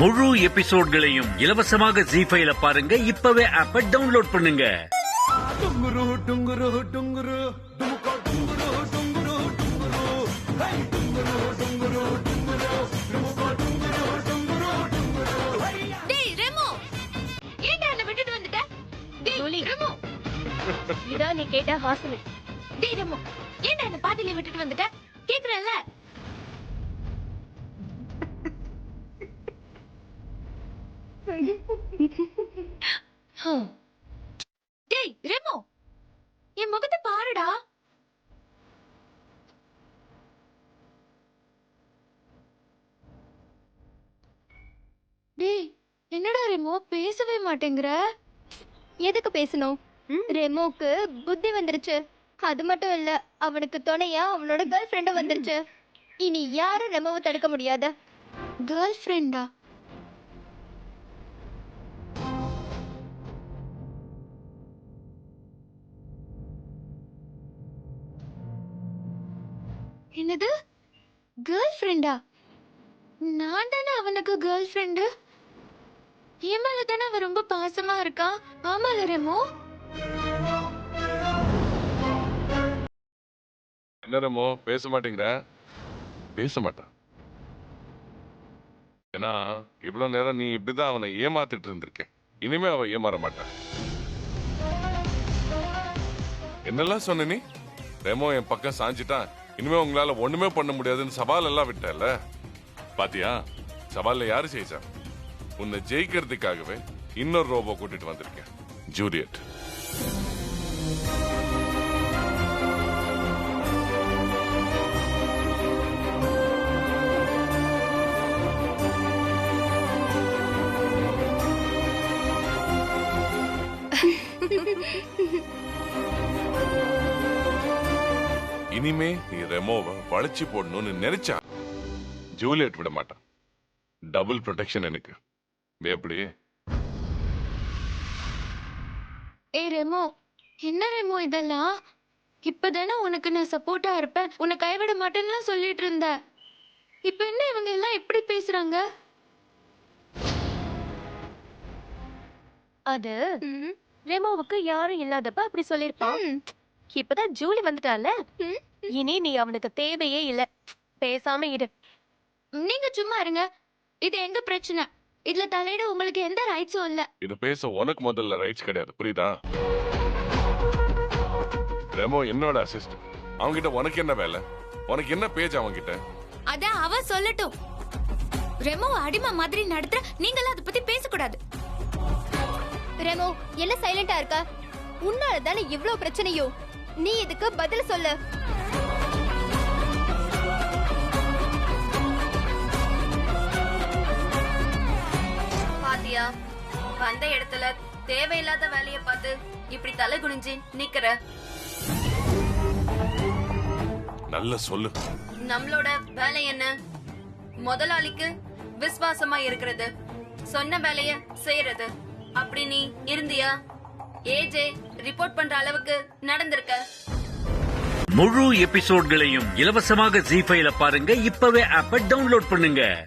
முழு எபிசோட்களையும் இலவசமாக ஜீ5ல பாருங்க. இப்பவே ஆப்பை டவுன்லோட் பண்ணுங்க. டுங்குரு டுங்குரு டுங்குரு டுமுகோ டுங்குரு டுங்குரு டுங்குரு ஹை டுங்குரு டுங்குரு டுங்குரு டுமுகோ டுங்குரு டுங்குரு டுங்குரு ஹையா. டேய் ரெமோ, ஏன்டா என்ன விட்டுட்டு வந்துட்ட? டேய் ரெமோ, இதான் நீ கேட்ட ஹாஸ்டல். டேய் ரெமோ, ஏன்டா என்ன பாதியில விட்டுட்டு வந்துட்ட? கேக்குறேன்ல. டேய் ரெமோ, என் முகத்தை பாருடா. டேய் என்னடா ரெமோ பேசவே மாட்டேங்கிற? எதுக்கு பேசணும்? ரெமோக்கு புத்தி வந்துருச்சு. அது மட்டும் இல்ல, அவனுக்கு துணையா அவனோட கேர்ள் ஃப்ரெண்டும் வந்துருச்சு. இனி யாரும் ரெமோவை தடுக்க முடியாது. கேர்ள் ஃப்ரெண்டா? என்னது கேர்ள் ஃப்ரெண்டா? நான் தானே அவனுக்கு கேர்ள் ஃப்ரெண்டு. என் மேல தானே அவன் ரொம்ப பாசமா இருக்கான். ஆமால ரெமோ. என்ன ரமோ பேச மாட்டேங்கிற? பேச மாட்டான். ஏன்னா இவ்வளவு நேரம் நீ இப்படிதான் அவனை ஏமாத்திட்டு இருந்திருக்க. இனிமே அவன் ஏமாற மாட்டான். என்னெல்லாம் சொன்ன நீ? ரெமோ என் பக்கம் சாஞ்சிட்டான், இனிமே உங்களால ஒண்ணுமே பண்ண முடியாதுன்னு சவால் எல்லாம் விட்டல. பாத்தியா, சவால்ல யாரு ஜெயிச்சா? உன்னை ஜெயிக்கிறதுக்காகவே இன்னொரு ரோபோ கூட்டிட்டு வந்திருக்கேன், ஜூலியட். இனிமே நீ ரெமோவை வளைச்சு போடணும்னு நினைச்சா ஜூலியட் விட மாட்டான். டபுள் ப்ரொடெக்ஷன் எனக்கு. எப்படி? ஏய் ரெமோ, என்ன ரெமோ இதெல்லாம்? இப்பதானே உனக்கு நான் சப்போர்ட்டா இருப்பேன், உன்னை கைவிட மாட்டேன்னு சொல்லிட்டு இருந்த. இப்ப என்ன இவங்க எல்லாம் எப்படி பேசுறாங்க? அது ரெமோவுக்கு யாரும் இல்லாதப்ப அப்படி சொல்லிருப்பான். இப்பதான் ஜூலி வந்துட்டால, இனி நீ அவனுக்கு தேவையே இல்ல. பேசாம இரு. நீங்க சும்மா இருங்க. இது எங்க பிரச்சனை. இதுல தலையிட உங்களுக்கு எந்த ரைட்ஸும் இல்ல. இது பேச உனக்கு முதல்ல ரைட்ஸ் கிடையாது, புரியுதா? ரெமோ என்னோட அசிஸ்டன்ட். அவன்கிட்ட உனக்கு என்ன வேலை? உனக்கு என்ன பேஜ் அவன்கிட்ட? அத அவ சொல்லட்டும். ரெமோ அடிமை மாதிரி நடத்துற நீங்களா அதை பத்தி பேசக்கூடாது. ரெமோ என்ன சைலண்டா இருக்க? உன்னால தானே இவ்ளோ பிரச்சனையும். நீ இதுக்கு பதில் சொல்லு. பாத்தியா, வந்த இடத்துல தேவையில்லாத வேலைய பார்த்து இப்படி தலை குனிஞ்சு நிக்கிற. நல்ல சொல்லு. நம்மளோட வேலை என்ன? முதலாளிக்கு விசுவாசமா இருக்கிறது, சொன்ன வேலைய செய்யறது. அப்படி நீ இருந்தியா? ஏஜே ரிப்போர்ட் பண்ற அளவுக்கு நடந்திருக்க. முழு எபிசோட்களையும் இலவசமாக ஜீ5ல பாருங்க. இப்பவே ஆப்பை டவுன்லோட் பண்ணுங்க.